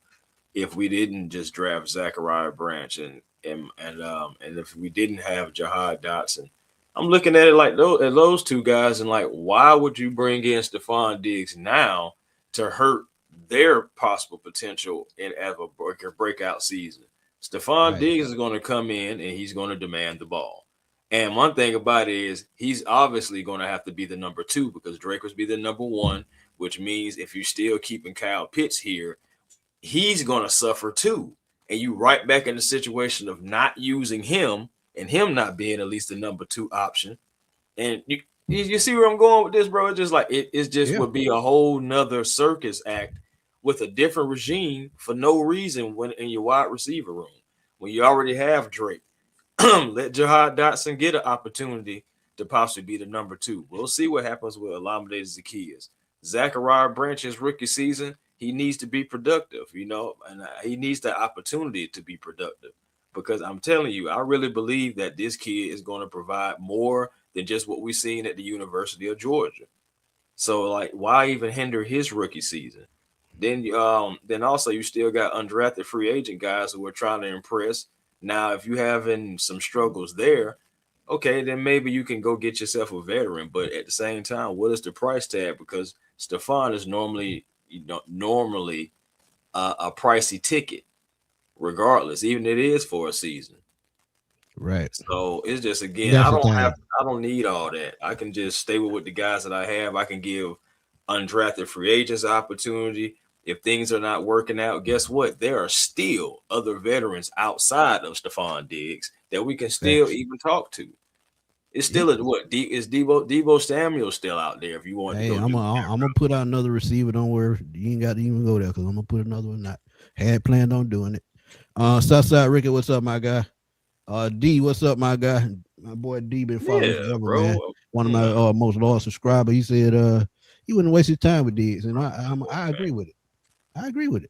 if we didn't just draft Zachariah Branch and if we didn't have Jahad Dotson. I'm looking at it like those two guys and like, why would you bring in Stefon Diggs now to hurt their possible potential in as a breakout season? Stefon Right. Diggs is going to come in and he's going to demand the ball. And one thing about it is he's obviously going to have to be the number two because Drake was be the number one, which means if you're still keeping Kyle Pitts here, he's going to suffer too and you right back in the situation of not using him and him not being at least the number 2 option. And you see where I'm going with this, bro? It's just like it just Yeah. would be a whole nother circus act with a different regime for no reason when in your wide receiver room. When you already have Drake. Let Jahad Dotson get an opportunity to possibly be the number 2. We'll see what happens with Olamide Zaccheaus. Zachariah Branch's rookie season, he needs to be productive, and he needs the opportunity to be productive. Because I'm telling you, I really believe that this kid is going to provide more than just what we've seen at the University of Georgia. So, like, why even hinder his rookie season? Then also you still got undrafted free agent guys who are trying to impress. Now, if you having some struggles there, okay, then maybe you can go get yourself a veteran. But at the same time, what is the price tag? Because Stefon is normally a pricey ticket, regardless, even if it is for a season. Right. So it's just again, That's the thing. I don't need all that. I can just stay with the guys that I have. I can give undrafted free agents an opportunity. If things are not working out, guess what? There are still other veterans outside of Stefon Diggs that we can still Facts. even talk to. It's Yeah. still is Debo Samuel still out there if you want to Hey, go I'm do gonna put out another receiver. Don't worry, you ain't got to even go there because I'm gonna put another one. Not had planned on doing it. Southside Ricky, what's up, my guy? D, what's up, my guy? My boy D been following me yeah, forever, man. bro. One of my No. most loyal subscribers. He said he wouldn't waste his time with Diggs, and I agree with it. I agree with it.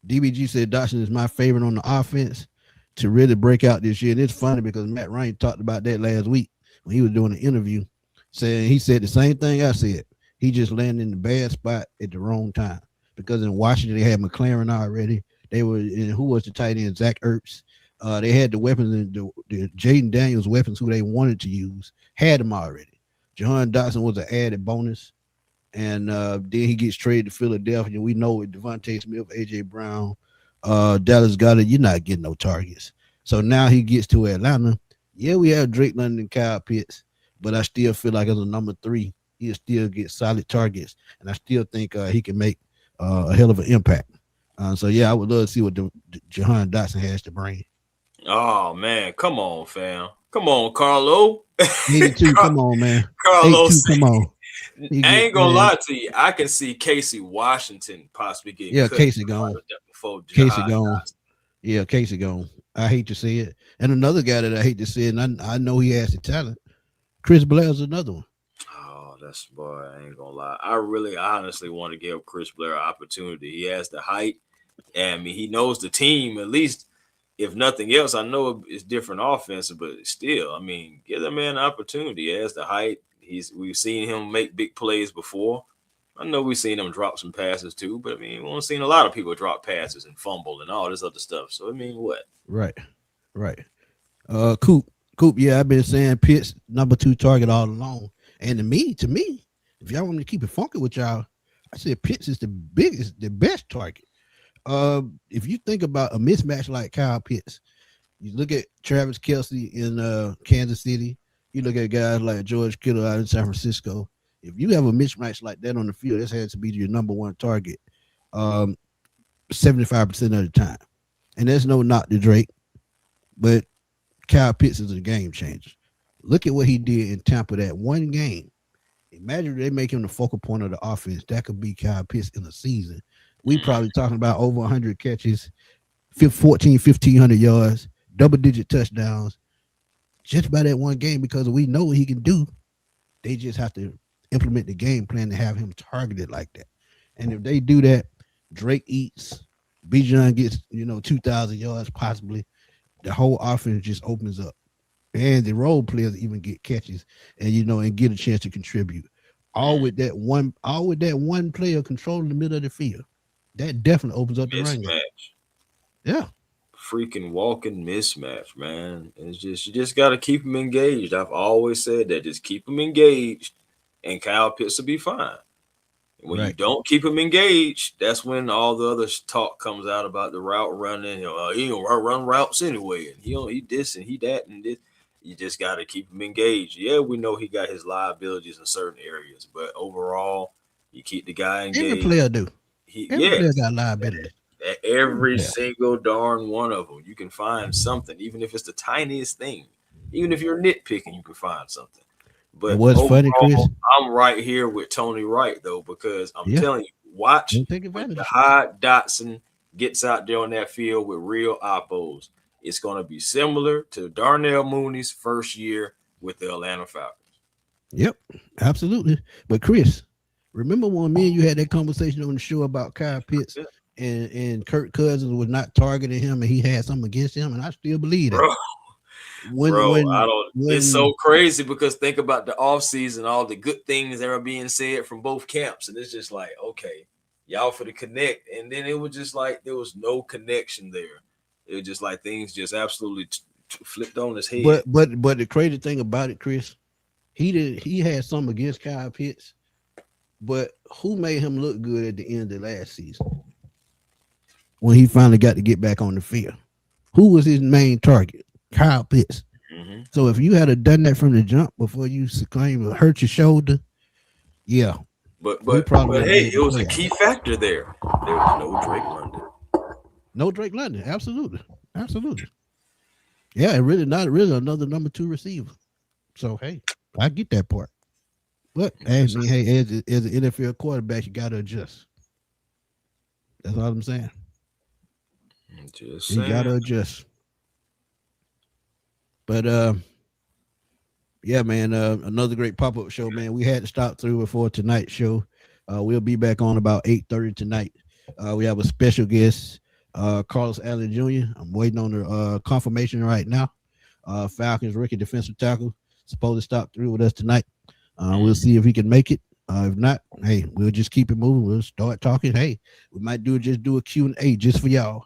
DBG said Dawson is my favorite on the offense to really break out this year. And it's funny because Matt Ryan talked about that last week when he was doing an interview, saying he said the same thing I said. He just landed in the bad spot at the wrong time because in Washington they had McLaren already. They were in who was the tight end? Zach Ertz. They had the weapons and the Jaden Daniels weapons who they wanted to use had them already. Jahan Dotson was an added bonus. And then he gets traded to Philadelphia. We know with Devontae Smith, AJ Brown, Dallas Goddard, you're not getting no targets. So now he gets to Atlanta. Yeah, we have Drake London and Kyle Pitts, but I still feel like as a number 3, he'll still get solid targets, and I still think he can make a hell of an impact. So yeah, I would love to see what Jahan Dotson has to bring. Oh man, come on, fam. Come on, Carlo. 82, come on, man. Carlos 82, come on. He I get ain't gonna man. lie to you. I can see Casey Washington possibly getting Yeah, cut Casey gone. before Casey Jihad. gone. Yeah, Casey gone. I hate to see it. And another guy that I hate to see it, and I know he has the talent. Chris Blair's another one. Oh, that's boy. I ain't gonna lie. I really honestly want to give Chris Blair an opportunity. He has the height, and I mean he knows the team at least. If nothing else, I know it's different offensive, but still, I mean, give that man an opportunity. He has the height. We've seen him make big plays before. I know we've seen him drop some passes too, but I mean, we've seen a lot of people drop passes and fumble and all this other stuff. So I mean, what? Right, right. Coop. Yeah, I've been saying Pitts number 2 target all along. And to me, if y'all want me to keep it funky with y'all, I said Pitts is the best target. If you think about a mismatch like Kyle Pitts, you look at Travis Kelsey in Kansas City. You look at guys like George Kittle out in San Francisco. If you have a mismatch like that on the field, this has to be your number 1 target, 75% of the time. And there's no knock to Drake, but Kyle Pitts is a game changer. Look at what he did in Tampa that one game. Imagine they make him the focal point of the offense. That could be Kyle Pitts in a season. We probably talking about over 100 catches, 1,500 yards, double-digit touchdowns, just by that one game because we know what he can do. They just have to implement the game plan to have him targeted like that. And if they do that, Drake eats, Bijan gets 2,000 yards possibly. The whole offense just opens up, and the role players even get catches and get a chance to contribute. All with that one player controlling the middle of the field. That definitely opens up the run game. Mismatch. Yeah. Freaking walking mismatch, man. It's just you just gotta keep them engaged. I've always said that. Just keep them engaged, and Kyle Pitts will be fine. When you Right. don't keep him engaged, that's when all the other talk comes out about the route running. He don't run routes anyway, and he this and he that and this. You just got to keep him engaged. Yeah, we know he got his liabilities in certain areas, but overall, you keep the guy Every engaged. player do. He Every player yes, got liability. Every Yeah. single darn one of them, you can find something, even if it's the tiniest thing. Even if you're nitpicking, you can find something. And But what's funny, Chris? overall, I'm right here with Tony Wright though, because I'm Yeah, telling you, watch don't take when advantage. Jahad Dotson gets out there on that field with real oppos. It's going to be similar to Darnell Mooney's first year with the Atlanta Falcons. Yep, absolutely. But Chris, remember when me and you had that conversation on the show about Kyle Pitts and Kirk Cousins was not targeting him and he had something against him, and I still believe that. Bro, When bro, I when don't. It's when so crazy because think about the offseason, all the good things that are being said from both camps, and it's just like, okay, y'all for the connect, and then it was just like there was no connection there. It was just like things just absolutely flipped on his head. but the crazy thing about it, Chris, he had something against Kyle Pitts, but who made him look good at the end of last season when he finally got to get back on the field? Who was his main target? Kyle Pitts. Mm-hmm. So if you had done that from the jump before you claim to hurt your shoulder, yeah, But we but probably but would have hey, made it the was a playoffs. key factor there. There was no Drake London. No Drake London, absolutely, absolutely. Yeah, and really not really another number two receiver. So hey, I get that part. But I Yes, mean, hey, as an NFL quarterback, you got to adjust. That's all I'm saying. I'm just You got saying. to adjust. But yeah, man, another great pop up show, man. We had to stop through before tonight's show. We'll be back on about 8:30 tonight. We have a special guest, Carlos Allen Jr. I'm waiting on the confirmation right now. Falcons rookie defensive tackle supposed to stop through with us tonight. We'll see if he can make it. If not, hey, we'll just keep it moving. We'll start talking. Hey, we might do a Q&A just for y'all.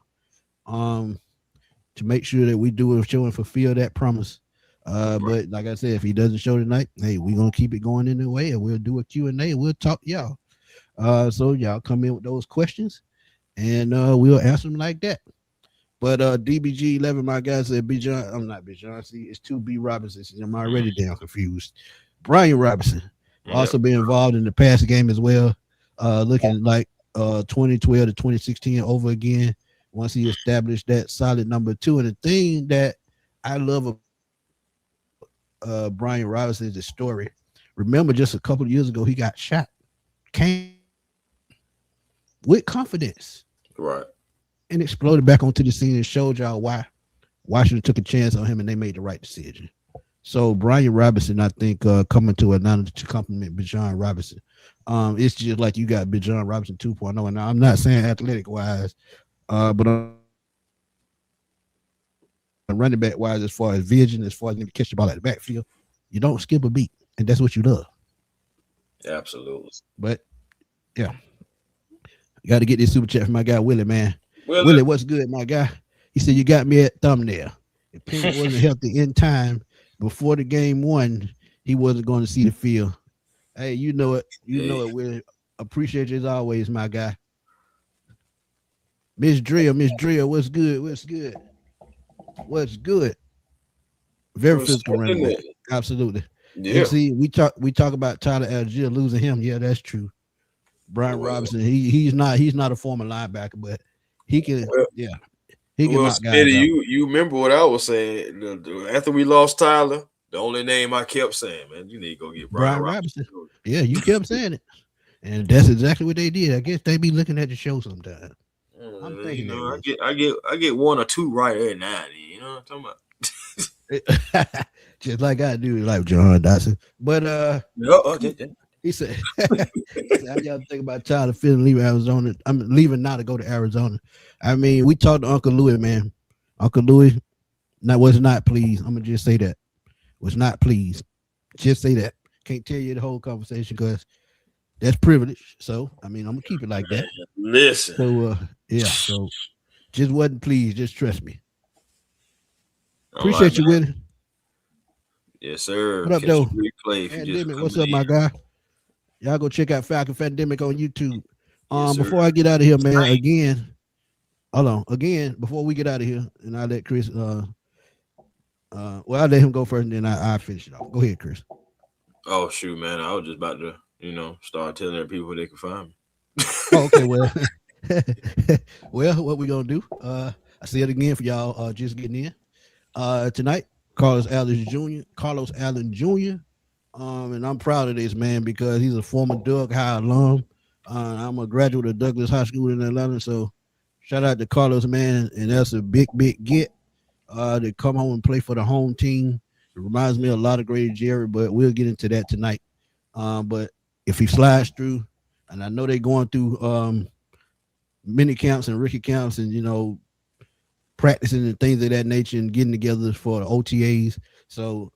To make sure that we do a show and fulfill that promise. Right. But like I said, if he doesn't show tonight, hey, we're gonna keep it going in the way, and we'll do a Q&A and we'll talk to y'all. So y'all come in with those questions, and we'll answer them like that. But DBG11, my guy said B John. I'm not B John. See, it's 2B Robinson. I'm already damn confused. Brian Robinson Yep. also been involved in the past game as well. Looking like 2012 to 2016 over again. Once he established that solid number two. And the thing that I love about Brian Robinson is the story. Remember, just a couple of years ago, he got shot, came with confidence, Right. and exploded back onto the scene and showed y'all why Washington took a chance on him and they made the right decision. So Brian Robinson, I think, coming to Atlanta to compliment Bijan Robinson. It's just like you got Bijan Robinson 2.0. And I'm not saying athletic wise, but running back wise, as far as vision, as far as to catch the ball at the backfield, you don't skip a beat, and that's what you love. Absolutely. But yeah, you got to get this super chat from my guy Willie, man. Well, Willie, what's good, my guy? He said you got me at thumbnail. If Penix wasn't healthy in time before the game one, he wasn't going to see the field. Hey, you know it. You know it, Willie. Appreciate you as always, my guy. Miss Drill, what's good? What's good? What's good? Very physical running back. Absolutely. Yeah. And see, we talk about Tyler Algier losing him. Yeah, that's true. Brian Robinson, he's not a former linebacker, but he can he can knock guys Smitty, out. you remember what I was saying after we lost Tyler? The only name I kept saying, man, you need to go get Brian Robinson. Yeah, you kept saying it, and that's exactly what they did. I guess they be looking at the show sometimes. I'm thinking I get one or two right every now. You know what I'm talking about? Just like I do, like John Dotson. But he said, "How y'all think about Tyler Field leaving Arizona? I'm leaving now to go to Arizona." I mean, we talked to Uncle Louis, man. Uncle Louis was not pleased. I'm gonna just say that was not pleased. Just say that. Can't tell you the whole conversation because that's privilege. So I mean, I'm gonna keep it like that. Listen. So so just wasn't pleased. Just trust me. Appreciate you, Willie. Yes, sir. What up, though? Pandemic, what's up, my guy? Y'all go check out Falcon Pandemic on YouTube. Yes, before I get out of here, man, again, before we get out of here, and I'll let Chris I'll let him go first, and then I'll finish it off. Go ahead, Chris. Oh shoot, man. I was just about to, start telling people where they can find me. Okay, well, Well, what we gonna do? I say it again for y'all just getting in. Tonight, Carlos Allen Jr. And I'm proud of this man because he's a former Doug High alum. I'm a graduate of Douglas High School in Atlanta, so shout out to Carlos, man, and that's a big get. To come home and play for the home team. It reminds me a lot of Grady Jerry, but we'll get into that tonight. But if he slides through, and I know they're going through mini camps and rookie camps and practicing and things of that nature and getting together for the OTAs. So,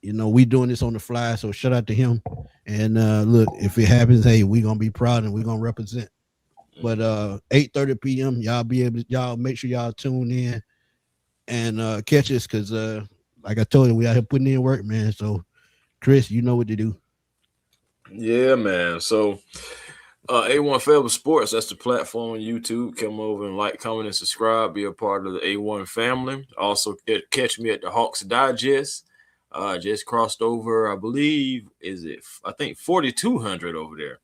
we doing this on the fly. So shout out to him. And look, if it happens, hey, we're gonna be proud and we're gonna represent. But 8:30 p.m. Y'all make sure y'all tune in and catch us because like I told you, we out here putting in work, man. So Chris, you know what to do. Yeah, man. So A1 Fable Sports, that's the platform on YouTube. Come over and like, comment, and subscribe. Be a part of the A1 family. Also, catch me at the Hawks Digest. Just crossed over, I believe, I think 4,200 over there.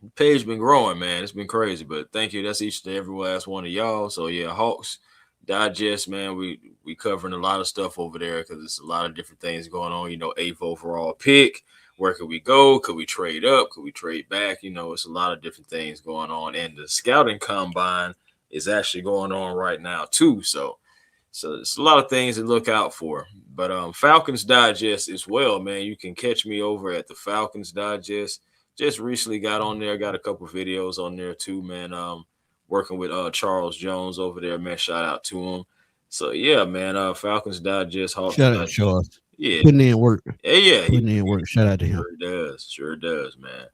The page been growing, man. It's been crazy, but thank you. That's each and every last one of y'all. So, yeah, Hawks Digest, man. We covering a lot of stuff over there because there's a lot of different things going on. 8th overall pick. Where could we go? Could we trade up? Could we trade back? It's a lot of different things going on. And the scouting combine is actually going on right now, too. So it's a lot of things to look out for. But Falcons Digest as well, man. You can catch me over at the Falcons Digest. Just recently got on there. Got a couple videos on there, too, man. Working with Charles Jones over there, man. Shout out to him. So, yeah, man, Falcons Digest. Hawks Shout out Digest. to Charles. Yeah. Putting in work. Yeah. Putting in work. Shout out to him. Sure does, man.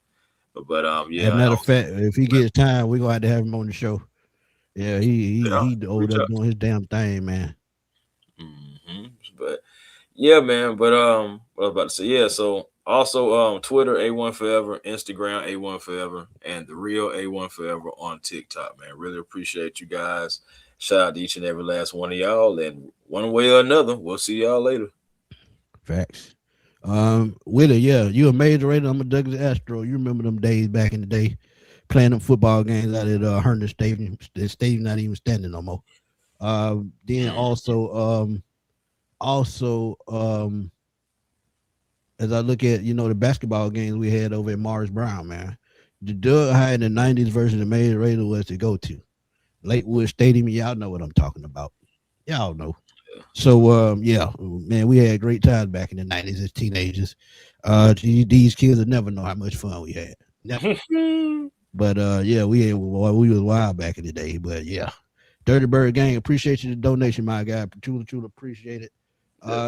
But yeah. As a matter of fact, if he gets time, we're gonna have to have him on the show. Yeah, he over there doing his damn thing, man. Mm-hmm. But yeah, man. But what I was about to say, yeah. So also Twitter A1 Forever, Instagram A1 Forever, and the real A1 Forever on TikTok, man. Really appreciate you guys. Shout out to each and every last one of y'all, and one way or another, we'll see y'all later. Facts. Willie, yeah, you a major rated. I'm a Douglas Astro. You remember them days back in the day, playing them football games out at Herndon Stadium. The stadium not even standing no more. Then also, as I look at the basketball games we had over at Morris Brown, man, the Doug High in the '90s version of major rated was to go to Lakewood Stadium. Y'all know what I'm talking about. Y'all know. So yeah, man, we had great times back in the '90s as teenagers. These kids will never know how much fun we had. Never. But yeah, we was wild back in the day. But yeah, Dirty Bird Gang, appreciate you the donation, my guy. Truly appreciate it.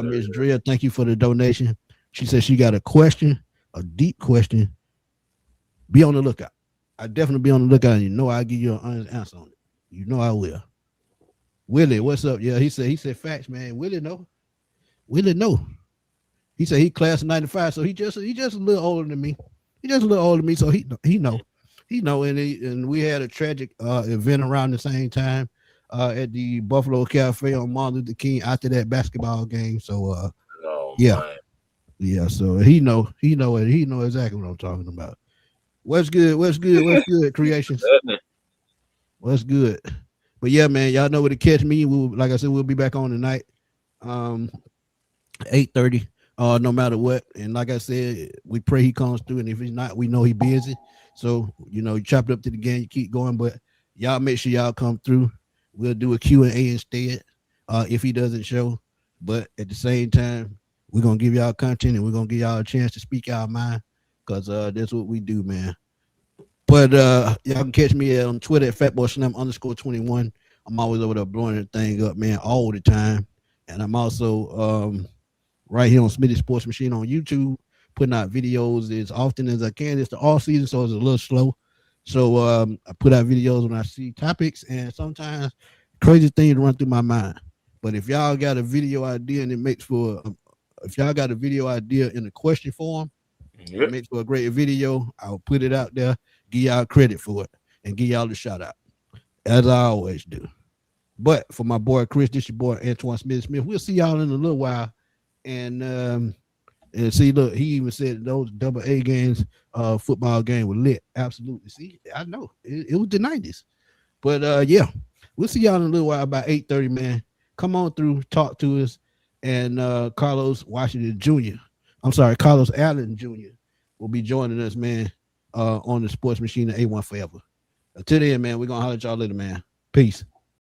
Miss Drea, thank you for the donation. She said she got a question, a deep question. Be on the lookout. I definitely be on the lookout. And I'll give you an honest answer on it. I will. Willie, what's up? Yeah, he said facts, man. Willie know. He said he class of '95, so he just a little older than me. So he know. And we had a tragic event around the same time at the Buffalo Cafe on Martin Luther King after that basketball game. So yeah. So he know exactly what I'm talking about. What's good, creations? What's good? But yeah, man, y'all know where to catch me. Like I said, we'll be back on tonight, 8:30, no matter what. And like I said, we pray he comes through. And if he's not, we know he's busy. So, you chop it up to the game, you keep going. But y'all make sure y'all come through. We'll do a Q&A instead if he doesn't show. But at the same time, we're going to give y'all content and we're going to give y'all a chance to speak our mind because that's what we do, man. But y'all can catch me on Twitter at fatboyslam_21. I'm always over there blowing that thing up, man, all the time. And I'm also right here on Smitty Sports Machine on YouTube, putting out videos as often as I can. It's the off season, so it's a little slow. So I put out videos when I see topics, and sometimes crazy things run through my mind. But if y'all got a video idea and it makes for, if y'all got a video idea in a question form, it makes for a great video, I'll put it out there. Give y'all credit for it and give y'all the shout out as I always do. But for my boy Chris, this your boy Antoine Smith. We'll see y'all in a little while. And And see, look, he even said those double A games, football game were lit. Absolutely. See, I know it was the 90s. But yeah, we'll see y'all in a little while about 8:30, man. Come on through, talk to us. And Carlos Washington Jr. I'm sorry, Carlos Allen Jr. will be joining us, man, on the Sports Machine at A1 Forever. Until then, man, we're gonna holler at y'all later, man. Peace.